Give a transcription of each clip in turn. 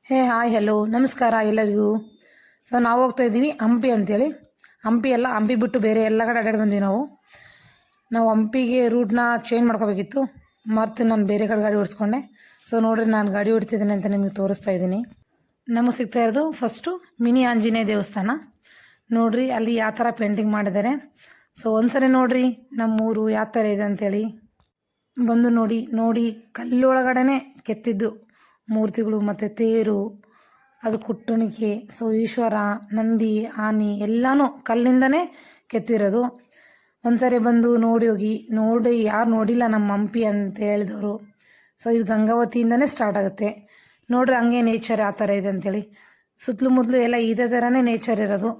Hi hello ನಮಸ್ಕಾರ ಎಲ್ಲರಿಗೂ. ನಾವು ಹೋಗ್ತಾ ಇದ್ದೀವಿ ಹಂಪಿ ಅಂತೇಳಿ. ಹಂಪಿ ಎಲ್ಲ ಹಂಪಿ ಬಿಟ್ಟು ಬೇರೆ ಎಲ್ಲ ಕಡೆ ಅಡ್ಡಾಡಿ ಬಂದೀವಿ ನಾವು ಹಂಪಿಗೆ ರೂಟ್ನ ಚೇಂಜ್ ಮಾಡ್ಕೋಬೇಕಿತ್ತು. ನಾನು ಬೇರೆ ಕಡೆ ಗಾಡಿ ಓಡಿಸ್ಕೊಂಡೆ. ನೋಡಿರಿ ನಾನು ಗಾಡಿ ಓಡ್ತಿದ್ದೀನಿ ಅಂತ ನಿಮಗೆ ತೋರಿಸ್ತಾ ಇದ್ದೀನಿ. ನಮಗೆ ಸಿಗ್ತಾ ಇರೋದು ಫಸ್ಟು ಮಿನಿ ಆಂಜನೇಯ ದೇವಸ್ಥಾನ. ನೋಡಿರಿ ಅಲ್ಲಿ ಯಾವ ಥರ ಪೇಂಟಿಂಗ್ ಮಾಡಿದ್ದಾರೆ. ಒಂದ್ಸರಿ ನೋಡಿರಿ ನಮ್ಮೂರು ಯಾವ ಥರ ಇದೆ ಅಂಥೇಳಿ ಬಂದು ನೋಡಿ ಕಲ್ಲೊಳಗಡೆ ಕೆತ್ತಿದ್ದು ಮೂರ್ತಿಗಳು ಮತ್ತು ತೇರು, ಅದು ಕುಟ್ಟಣಿಕೆ, ಈಶ್ವರ, ನಂದಿ, ಆನೆ ಎಲ್ಲನೂ ಕಲ್ಲಿಂದನೇ ಕೆತ್ತಿರೋದು. ಒಂದ್ಸರಿ ಬಂದು ನೋಡಿ ಯಾರು ನೋಡಿಲ್ಲ ನಮ್ಮ ಹಂಪಿ ಅಂತ ಹೇಳಿದವರು. ಇದು ಗಂಗಾವತಿಯಿಂದನೇ ಸ್ಟಾರ್ಟ್ ಆಗುತ್ತೆ. ನೋಡ್ರಿ ಹಂಗೆ ನೇಚರ್ ಆ ಥರ ಇದೆ ಅಂಥೇಳಿ. ಸುತ್ತಲೂ ಮುತ್ತಲು ಎಲ್ಲ ಇದೇ ಥರನೇ ನೇಚರ್ ಇರೋದು.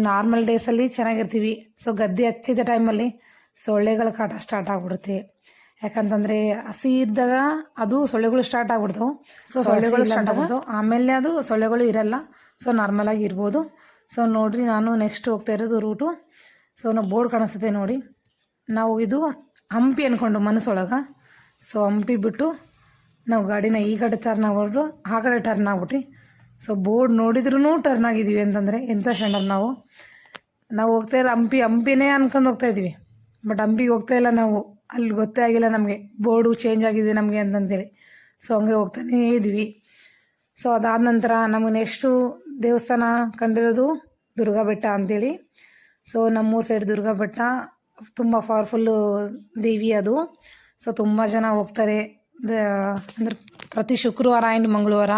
ನಾರ್ಮಲ್ ಡೇಸಲ್ಲಿ ಚೆನ್ನಾಗಿರ್ತೀವಿ. ಗದ್ದೆ ಹಚ್ಚಿದ ಟೈಮಲ್ಲಿ ಸೊಳ್ಳೆಗಳ ಕಾಟ ಸ್ಟಾರ್ಟ್ ಆಗಿಬಿಡುತ್ತೆ. ಯಾಕಂತಂದರೆ ಹಸಿ ಇದ್ದಾಗ ಅದು ಸೊಳ್ಳೆಗಳು ಸ್ಟಾರ್ಟ್ ಆಗ್ಬಿಡ್ತಾವೆ. ಸೊಳ್ಳೆಗಳು ಸ್ಟಾರ್ಟ್ ಆಗ್ಬಿಡ್ತಾವೆ, ಆಮೇಲೆ ಅದು ಸೊಳ್ಳೆಗಳು ಇರಲ್ಲ. ನಾರ್ಮಲಾಗಿ ಇರ್ಬೋದು. ನೋಡಿರಿ ನಾನು ನೆಕ್ಸ್ಟ್ ಹೋಗ್ತಾ ಇರೋದು ರೂಟು. ನಾವು ಬೋರ್ಡ್ ಕಾಣಿಸ್ತದೆ ನೋಡಿ. ನಾವು ಇದು ಹಂಪಿ ಅಂದ್ಕೊಂಡು ಮನಸ್ಸೊಳಗೆ. ಹಂಪಿ ಬಿಟ್ಟು ನಾವು ಗಾಡಿನ ಈ ಕಡೆ ಟರ್ನ್ ಆಗ್ಬಿಟ್ರು, ಆ ಕಡೆ ಟರ್ನ್ ಆಗ್ಬಿಟ್ರಿ. ಬೋರ್ಡ್ ನೋಡಿದ್ರೂ ಟರ್ನ್ ಆಗಿದ್ದೀವಿ ಅಂತಂದರೆ ಎಂಥ ಶಂಡರ್ ನಾವು ಹೋಗ್ತಾ ಇರೋ ಹಂಪಿನೇ ಅನ್ಕೊಂಡು ಹೋಗ್ತಾ ಇದ್ದೀವಿ. ಬಟ್ ಹಂಪಿಗೆ ಹೋಗ್ತಾ ಇಲ್ಲ ನಾವು. ಅಲ್ಲಿ ಗೊತ್ತೇ ಆಗಿಲ್ಲ ನಮಗೆ ಬೋರ್ಡು ಚೇಂಜ್ ಆಗಿದೆ ನಮಗೆ ಅಂತಂತೇಳಿ. ಹಂಗೆ ಹೋಗ್ತಾನೇ ಇದ್ವಿ. ಅದಾದ ನಂತರ ನಮಗೆ ನೆಕ್ಸ್ಟು ದೇವಸ್ಥಾನ ಕಂಡಿರೋದು ದುರ್ಗಾ ಬೆಟ್ಟ ಅಂಥೇಳಿ. ನಮ್ಮೂರು ಸೈಡ್ ದುರ್ಗಾ ಬೆಟ್ಟ ತುಂಬ ಪವರ್ಫುಲ್ಲು ದೇವಿ ಅದು. ತುಂಬ ಜನ ಹೋಗ್ತಾರೆ. ಅಂದರೆ ಪ್ರತಿ ಶುಕ್ರವಾರ ಆ್ಯಂಡ್ ಮಂಗಳವಾರ.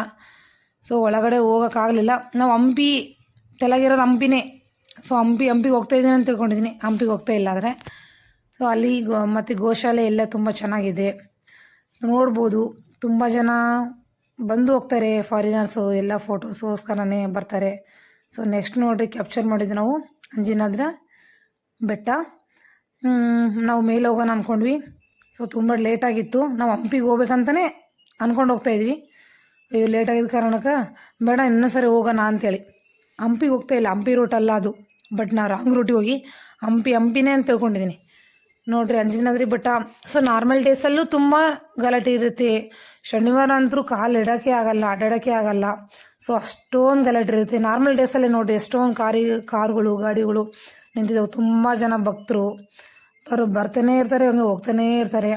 ಒಳಗಡೆ ಹೋಗೋಕ್ಕಾಗಲಿಲ್ಲ. ನಾವು ಹಂಪಿ ತೆಲಗಿರೋದು ಹಂಪಿನೇ. ಹಂಪಿಗೆ ಹೋಗ್ತಾಯಿದ್ದೀನಿ ಅಂತ ತಿಳ್ಕೊಂಡಿದ್ದೀನಿ. ಹಂಪಿಗೆ ಹೋಗ್ತಾ ಇಲ್ಲ ಆದರೆ ಅಲ್ಲಿ ಮತ್ತು ಗೋಶಾಲೆ ಎಲ್ಲ ತುಂಬ ಚೆನ್ನಾಗಿದೆ, ನೋಡ್ಬೋದು. ತುಂಬ ಜನ ಬಂದು ಹೋಗ್ತಾರೆ, ಫಾರಿನರ್ಸು ಎಲ್ಲ ಫೋಟೋಸ್ಗೋಸ್ಕರನೇ ಬರ್ತಾರೆ. ನೆಕ್ಸ್ಟ್ ನೋಡಿರಿ ಕ್ಯಾಪ್ಚರ್ ಮಾಡಿದ್ವಿ ನಾವು ಅಂಜನಾದ್ರಿ ಬೆಟ್ಟ. ನಾವು ಮೇಲೆ ಹೋಗೋಣ ಅಂದ್ಕೊಂಡ್ವಿ. ತುಂಬ ಲೇಟಾಗಿತ್ತು. ನಾವು ಹಂಪಿಗೆ ಹೋಗ್ಬೇಕಂತಲೇ ಅಂದ್ಕೊಂಡು ಹೋಗ್ತಾಯಿದ್ವಿ. ಅಯ್ಯೋ ಲೇಟಾಗಿದ್ದ ಕಾರಣಕ್ಕೆ ಬೇಡ ಇನ್ನೂ ಸರಿ ಹೋಗೋಣ ಅಂಥೇಳಿ ಹಂಪಿಗೆ ಹೋಗ್ತಾಯಿಲ್ಲ. ಹಂಪಿ ರೂಟ್ ಅಲ್ಲ ಅದು. ಬಟ್ ನಾನು ರಾಂಗ್ ರೂಟಿಗೆ ಹೋಗಿ ಹಂಪಿನೇ ಅಂತ ತಿಳ್ಕೊಂಡಿದ್ದೀನಿ. ನೋಡಿರಿ ಅಂಜನಾದ್ರಿ ಬೆಟ್ಟ. ನಾರ್ಮಲ್ ಡೇಸಲ್ಲೂ ತುಂಬ ಗಲಾಟೆ ಇರುತ್ತೆ. ಶನಿವಾರ ಅಂತೂ ಕಾಲು ಇಡೋಕ್ಕೆ ಆಗಲ್ಲ, ಅಡ್ಡಾಡೋಕ್ಕೆ ಆಗಲ್ಲ. ಅಷ್ಟೊಂದು ಗಲಾಟೆ ಇರುತ್ತೆ. ನಾರ್ಮಲ್ ಡೇಸಲ್ಲೇ ನೋಡಿರಿ ಎಷ್ಟೊಂದು ಕಾರುಗಳು ಗಾಡಿಗಳು ನಿಂತಿದ್ದಾವೆ. ತುಂಬ ಜನ ಭಕ್ತರು ಬರ್ತಾನೆ ಇರ್ತಾರೆ, ಹಂಗೆ ಹೋಗ್ತಾನೇ ಇರ್ತಾರೆ.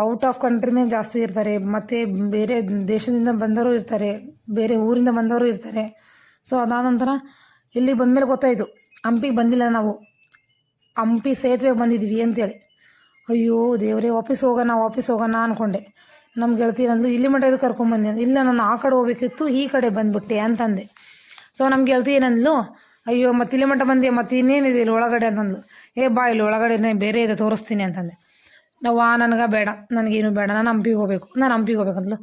ಔಟ್ ಆಫ್ ಕಂಟ್ರಿನೇ ಜಾಸ್ತಿ ಇರ್ತಾರೆ. ಮತ್ತು ಬೇರೆ ದೇಶದಿಂದ ಬಂದವರು ಇರ್ತಾರೆ, ಬೇರೆ ಊರಿಂದ ಬಂದವರು ಇರ್ತಾರೆ. ಅದಾದ ನಂತರ ಇಲ್ಲಿ ಬಂದಮೇಲೆ ಗೊತ್ತಾಯಿತು ಹಂಪಿಗೆ ಬಂದಿಲ್ಲ ನಾವು, ಹಂಪಿ ಸೇತುವೆಗೆ ಬಂದಿದ್ದೀವಿ ಅಂತೇಳಿ. ಅಯ್ಯೋ ದೇವರೇ, ವಾಪಸ್ ಹೋಗೋಣ ಅಂದ್ಕೊಂಡೆ. ನಮ್ಮ ಗೆಳತಿ ನಂದು ಇಲ್ಲಿ ಮಟ್ಟ ಇದು ಕರ್ಕೊಂಬಂದಿ ಅಂತ. ಇಲ್ಲ ನಾನು ಆ ಕಡೆ ಹೋಗ್ಬೇಕಿತ್ತು, ಈ ಕಡೆ ಬಂದುಬಿಟ್ಟೆ ಅಂತಂದೆ. ನಮ್ಮ ಗೆಳತಿ ಏನಂದ್ಲು, ಅಯ್ಯೋ ಮತ್ತೆ ಇಲ್ಲಿ ಮಟ್ಟ ಬಂದೆ, ಮತ್ತೆ ಇನ್ನೇನಿದೆ ಇಲ್ಲಿ ಒಳಗಡೆ ಅಂತಂದ್ಲು. ಬಾ ಇಲ್ಲಿ ಒಳಗಡೆನೇ ಬೇರೆ ಇದೆ ತೋರಿಸ್ತೀನಿ ಅಂತಂದೆ. ನನಗೆ ಬೇಡ, ನನಗೇನು ಬೇಡ, ನಾನು ಹಂಪಿಗೆ ಹೋಗ್ಬೇಕಂದ್ಲು.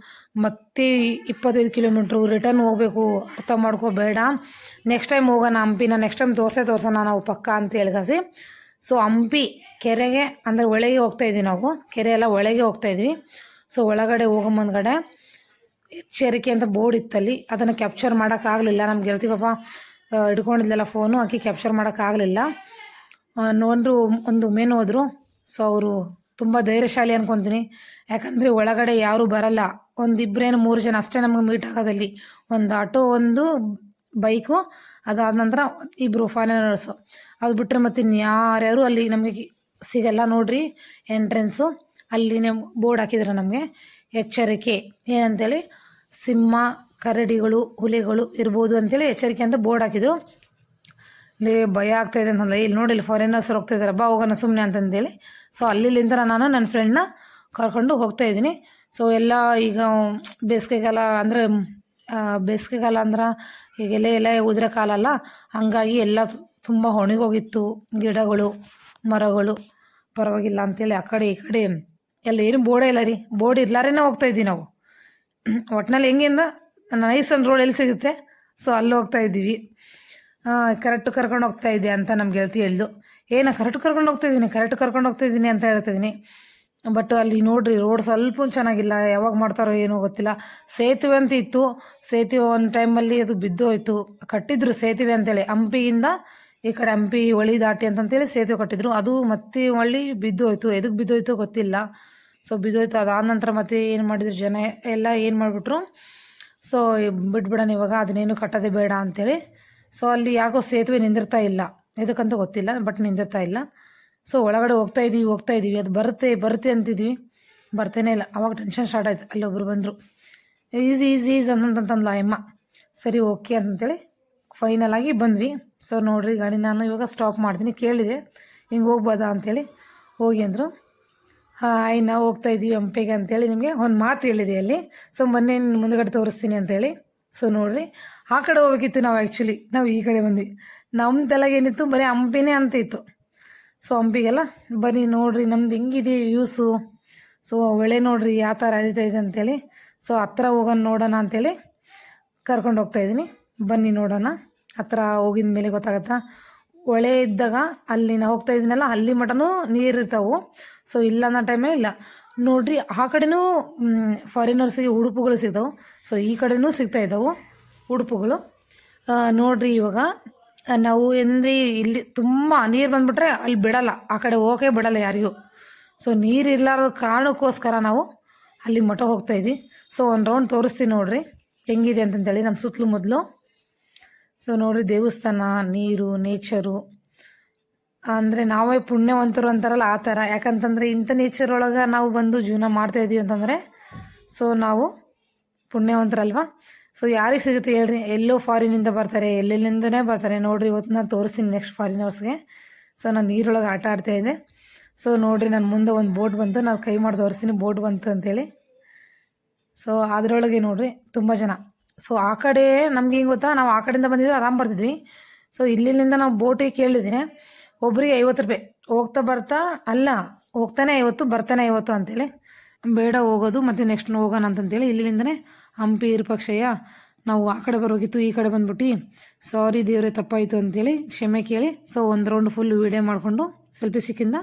ಮತ್ತೆ 25 ಕಿಲೋಮೀಟ್ರು ರಿಟರ್ನ್ ಹೋಗಬೇಕು. ಅರ್ಥ ಮಾಡ್ಕೋಬೇಡ, ನೆಕ್ಸ್ಟ್ ಟೈಮ್ ಹೋಗೋಣ ಹಂಪಿನ, ನೆಕ್ಸ್ಟ್ ಟೈಮ್ ತೋರ್ಸೋಣ ನಾವು ಪಕ್ಕ ಅಂತ ಹೇಳ್ಕಸಿ. ಹಂಪಿ ಕೆರೆಗೆ ಅಂದರೆ ಒಳಗೆ ಹೋಗ್ತಾಯಿದ್ವಿ ನಾವು. ಕೆರೆ ಎಲ್ಲ ಒಳಗೆ ಹೋಗ್ತಾಯಿದ್ವಿ. ಒಳಗಡೆ ಹೋಗೋ ಮುಂದ್ಗಡೆ ಎಚ್ಚರಿಕೆ ಅಂತ ಬೋರ್ಡ್ ಇತ್ತಲ್ಲಿ. ಅದನ್ನು ಕ್ಯಾಪ್ಚರ್ ಮಾಡೋಕ್ಕಾಗಲಿಲ್ಲ. ನಮ್ಮ ಗೆಳತಿ ಪಾಪ ಹಿಡ್ಕೊಂಡಿದ್ಲಲ್ಲ ಫೋನು, ಆಕೆ ಕ್ಯಾಪ್ಚರ್ ಮಾಡೋಕ್ಕಾಗಲಿಲ್ಲ. ನೋಡ್ರು ಒಂದು ಮೇನ್ ಹೋದರು. ಅವರು ತುಂಬ ಧೈರ್ಯಶಾಲಿ ಅನ್ಕೊತೀನಿ. ಯಾಕಂದರೆ ಒಳಗಡೆ ಯಾರೂ ಬರಲ್ಲ. 1-2-3 ಜನ ಅಷ್ಟೇ ನಮಗೆ ಮೀಟ್ ಆಗೋದಲ್ಲಿ. ಒಂದು ಆಟೋ, ಒಂದು ಬೈಕು, ಅದಾದ ನಂತರ 2 ಫಾರಿನರ್ಸು. ಅದು ಬಿಟ್ಟರೆ ಮತ್ತು ಇನ್ಯಾರ್ಯಾರು ಅಲ್ಲಿ ನಮಗೆ ಸಿಗಲ್ಲ. ನೋಡ್ರಿ ಎಂಟ್ರೆನ್ಸು ಅಲ್ಲಿ ಬೋರ್ಡ್ ಹಾಕಿದ್ರು ನಮಗೆ, ಎಚ್ಚರಿಕೆ ಏನಂತೇಳಿ, ಸಿಂಹ, ಕರಡಿಗಳು, ಹುಲಿಗಳು ಇರ್ಬೋದು ಅಂತೇಳಿ ಎಚ್ಚರಿಕೆ ಅಂತ ಬೋರ್ಡ್ ಹಾಕಿದ್ರು. ಇಲ್ಲಿ ಭಯ ಆಗ್ತಾಯಿದೆ ಅಂತಂದ್ರೆ, ಇಲ್ಲಿ ನೋಡಿ ಇಲ್ಲಿ ಫಾರಿನರ್ಸ್ ಹೋಗ್ತಾಯಿದ್ದಾರೆ, ಬಾ ಹೋಗೋಣ ಸುಮ್ಮನೆ ಅಂತಂದೇಳಿ. ಅಲ್ಲಿಂದ ನಾನು ನನ್ನ ಫ್ರೆಂಡ್ನ ಕರ್ಕೊಂಡು ಹೋಗ್ತಾಯಿದ್ದೀನಿ. ಎಲ್ಲ ಈಗ ಬೇಸಿಗೆಗಾಲ ಅಂದರೆ ಈಗೆಲ್ಲ ಉದುರೆ ಕಾಲಲ್ಲ, ಹಂಗಾಗಿ ಎಲ್ಲ ತುಂಬ ಒಣಗೋಗಿತ್ತು ಗಿಡಗಳು, ಮರಗಳು. ಪರವಾಗಿಲ್ಲ ಅಂತೇಳಿ ಆ ಕಡೆ ಈ ಕಡೆ ಎಲ್ಲ ಏನು ಬೋರ್ಡೇ ಇಲ್ಲ ರೀ. ಬೋರ್ಡ್ ಇರ್ಲಾರೇನೆ ಹೋಗ್ತಾಯಿದ್ವಿ ನಾವು. ಒಟ್ಟಿನಲ್ಲಿ ಹೆಂಗಿಂದ ನೈಸ್ ಒಂದು ರೋಡ್ ಎಲ್ಲಿ ಸಿಗುತ್ತೆ, ಅಲ್ಲಿ ಹೋಗ್ತಾಯಿದ್ದೀವಿ. ಕರೆಕ್ಟ್ ಕರ್ಕೊಂಡು ಹೋಗ್ತಾಯಿದ್ದೆ ಅಂತ ನಮ್ಮ ಗೆಳತಿ ಹೇಳ್ದು. ಕರೆಕ್ಟ್ ಕರ್ಕೊಂಡು ಹೋಗ್ತಾಯಿದ್ದೀನಿ ಅಂತ ಹೇಳ್ತಿದ್ದೀನಿ. ಬಟ್ ಅಲ್ಲಿ ನೋಡ್ರಿ ರೋಡ್ ಸ್ವಲ್ಪ ಚೆನ್ನಾಗಿಲ್ಲ. ಯಾವಾಗ ಮಾಡ್ತಾರೋ ಏನೋ ಗೊತ್ತಿಲ್ಲ. ಸೇತುವೆ ಅಂತ ಇತ್ತು. ಸೇತುವೆ ಒಂದು ಟೈಮಲ್ಲಿ ಅದು ಬಿದ್ದೋಯ್ತು. ಕಟ್ಟಿದ್ರು ಸೇತುವೆ ಅಂತೇಳಿ, ಹಂಪಿಯಿಂದ ಈ ಕಡೆ ಹಂಪಿ ಹೊಳಿ ದಾಟಿ ಅಂತಂತೇಳಿ ಸೇತುವೆ ಕಟ್ಟಿದ್ರು. ಅದು ಮತ್ತೆ ಹೊಳ್ಳಿ ಬಿದ್ದೋಯ್ತು. ಎದಕ್ಕೆ ಬಿದ್ದೋಯ್ತು ಗೊತ್ತಿಲ್ಲ. ಬಿದ್ದೋಯ್ತು. ಅದಾದ ನಂತರ ಮತ್ತೆ ಏನು ಮಾಡಿದ್ರು ಜನ ಎಲ್ಲ ಏನು ಮಾಡಿಬಿಟ್ರು, ಸೊ ಬಿಟ್ಬಿಡೋಣ ಇವಾಗ, ಅದನ್ನೇನು ಕಟ್ಟೋದೇ ಬೇಡ ಅಂಥೇಳಿ. ಸೊ ಅಲ್ಲಿ ಯಾಕೋ ಸೇತುವೆ ನಿಂದಿರ್ತಾ ಇಲ್ಲ, ಎದಕ್ಕಂತ ಗೊತ್ತಿಲ್ಲ, ಬಟ್ ನಿಂದಿರ್ತಾ ಇಲ್ಲ. ಸೊ ಒಳಗಡೆ ಹೋಗ್ತಾ ಇದ್ದೀವಿ, ಅದು ಬರುತ್ತೆ ಅಂತಿದ್ವಿ, ಬರ್ತೇನೆ ಇಲ್ಲ. ಅವಾಗ ಟೆನ್ಷನ್ ಸ್ಟಾರ್ಟ್ ಆಯ್ತು. ಅಲ್ಲೊಬ್ರು ಬಂದರು, ಈಸಿ ಅಂತಂತಂದ್ಲ ಅಮ್ಮ. ಸರಿ ಓಕೆ ಅಂತೇಳಿ ಫೈನಲ್ ಆಗಿ ಬಂದ್ವಿ. ಸೊ ನೋಡಿರಿ ಗಾಡಿ ನಾನು ಇವಾಗ ಸ್ಟಾಪ್ ಮಾಡ್ತೀನಿ, ಕೇಳಿದೆ ಹಿಂಗೆ ಹೋಗ್ಬೋದಾ ಅಂಥೇಳಿ. ಹೋಗಿ ಅಂದರು. ಹಾಯ್ ನಾವು ಹೋಗ್ತಾಯಿದ್ದೀವಿ ಹಂಪಿಗೆ ಅಂತೇಳಿ ನಿಮಗೆ ಒಂದು ಮಾತು ಹೇಳಿದೆ ಅಲ್ಲಿ. ಸೊ ಮೊನ್ನೆ ಮುಂದುಗಡೆ ತೋರಿಸ್ತೀನಿ ಅಂತೇಳಿ. ಸೊ ನೋಡಿರಿ ಆ ಕಡೆ ಹೋಗ್ಬೇಕಿತ್ತು ನಾವು ಈ ಕಡೆ ಬಂದ್ವಿ. ನಮ್ಮ ತಲೆಗೆ ಏನಿತ್ತು, ಬರೀ ಹಂಪಿನೇ ಅಂತ ಇತ್ತು. ಸೊ ಹಂಪಿಗೆಲ್ಲ ಬನ್ನಿ ನೋಡಿರಿ ನಮ್ದು ಹೆಂಗಿದೆ ವ್ಯೂಸು. ಸೊ ಒಳ್ಳೆ ನೋಡಿರಿ ಯಾವ ಥರ ಹರಿತಾ ಇದೆ ಅಂಥೇಳಿ. ಸೊ ಹತ್ರ ಹೋಗೋಣ ನೋಡೋಣ ಅಂಥೇಳಿ ಕರ್ಕೊಂಡು ಹೋಗ್ತಾಯಿದ್ದೀನಿ. ಬನ್ನಿ ನೋಡೋಣ. ಹತ್ರ ಹೋಗಿದ ಮೇಲೆ ಗೊತ್ತಾಗತ್ತಾ. ಹೊಳೆ ಇದ್ದಾಗ ಅಲ್ಲಿ ನಾವು ಹೋಗ್ತಾ ಇದ್ದೀನಲ್ಲ, ಅಲ್ಲಿ ಮಟನೂ ನೀರು ಇರ್ತಾವೆ. ಸೊ ಇಲ್ಲ ಅನ್ನೋ ಟೈಮೇ ಇಲ್ಲ. ನೋಡಿರಿ ಆ ಕಡೆನೂ ಫಾರಿನರ್ಸಿಗೆ ಉಡುಪುಗಳು ಸಿಗ್ತಾವೆ. ಸೊ ಈ ಕಡೆನೂ ಸಿಗ್ತಾಯಿದ್ದಾವೆ ಉಡುಪುಗಳು. ನೋಡಿರಿ ಇವಾಗ ನಾವು ಇಲ್ಲಿ ತುಂಬ ನೀರು ಬಂದುಬಿಟ್ರೆ ಅಲ್ಲಿ ಬಿಡಲ್ಲ, ಆ ಕಡೆ ಹೋಗೇ ಬಿಡಲ್ಲ ಯಾರಿಗೂ. ಸೊ ನೀರು ಇರಲಾರ್ದ ಕಾರಣಕ್ಕೋಸ್ಕರ ನಾವು ಅಲ್ಲಿ ಮಠ ಹೋಗ್ತಾಯಿದ್ವಿ. ಸೊ ಒಂದು ರೌಂಡ್ ತೋರಿಸ್ತೀನಿ ನೋಡಿರಿ ಹೆಂಗಿದೆ ಅಂತಂತೇಳಿ ನಮ್ಮ ಸುತ್ತಲೂ ಮೊದಲು. ಸೊ ನೋಡಿರಿ ದೇವಸ್ಥಾನ, ನೀರು, ನೇಚರು, ಅಂದರೆ ನಾವೇ ಪುಣ್ಯವಂತರು ಅಂತಾರಲ್ಲ ಆ ಥರ. ಯಾಕಂತಂದರೆ ಇಂಥ ನೇಚರ್ ಒಳಗೆ ನಾವು ಬಂದು ಜೀವನ ಮಾಡ್ತಾಯಿದ್ದೀವಿ ಅಂತಂದರೆ ಸೊ ನಾವು ಪುಣ್ಯವಂತರಲ್ವ. ಸೊ ಯಾರಿಗೆ ಸಿಗುತ್ತೆ ಹೇಳ್ರಿ, ಎಲ್ಲೋ ಫಾರಿನಿಂದ ಬರ್ತಾರೆ, ಎಲ್ಲೆಲ್ಲಿಂದನೇ ಬರ್ತಾರೆ. ನೋಡಿರಿ ಇವತ್ತು ನಾನು ತೋರಿಸ್ತೀನಿ ನೆಕ್ಸ್ಟ್ ಫಾರಿನರ್ಸ್ಗೆ. ಸೊ ನಾನು ನೀರೊಳಗೆ ಆಟ ಆಡ್ತಾಯಿದ್ದೆ. ಸೊ ನೋಡಿರಿ ನನ್ನ ಮುಂದೆ ಒಂದು ಬೋಟ್ ಬಂತು, ನಾನು ಕೈ ಮಾಡಿ ತೋರಿಸ್ತೀನಿ ಬೋಟ್ ಬಂತು ಅಂತೇಳಿ. ಸೊ ಅದರೊಳಗೆ ನೋಡಿರಿ ತುಂಬ ಜನ. ಸೊ ಆ ಕಡೆ ನಮ್ಗೆ ಹೆಂಗೆ ಗೊತ್ತಾ, ನಾವು ಆ ಕಡೆಯಿಂದ ಬಂದಿದ್ರೆ ಆರಾಮ್ ಬರ್ತಿದ್ವಿ. ಸೊ ಇಲ್ಲಿಂದ ನಾವು ಬೋಟಿಗೆ ಕೇಳಿದ್ದೀನಿ ಒಬ್ರಿಗೆ 50 ರೂಪಾಯಿ, ಹೋಗ್ತಾನೆ 50 ಬರ್ತಾನೆ 50 ಅಂತೇಳಿ. ಬೇಡ ಹೋಗೋದು ಮತ್ತು ನೆಕ್ಸ್ಟ್ ಹೋಗೋಣ ಅಂತಂತೇಳಿ ಇಲ್ಲಿಂದನೇ ಹಂಪಿ ವಿರೂಪಾಕ್ಷಯ್ಯ ನಾವು ಆ ಕಡೆ ಬರೋಗಿತ್ತು, ಈ ಕಡೆ ಬಂದ್ಬಿಟ್ಟು ಸಾರಿ ದೇವ್ರೆ ತಪ್ಪಾಯಿತು ಅಂತೇಳಿ ಕ್ಷಮೆ ಕೇಳಿ. ಸೊ ಒಂದು ರೌಂಡ್ ಫುಲ್ ವೀಡಿಯೋ ಮಾಡಿಕೊಂಡು ಸೆಲ್ಫಿ ಸಿಕ್ಕಿಂದ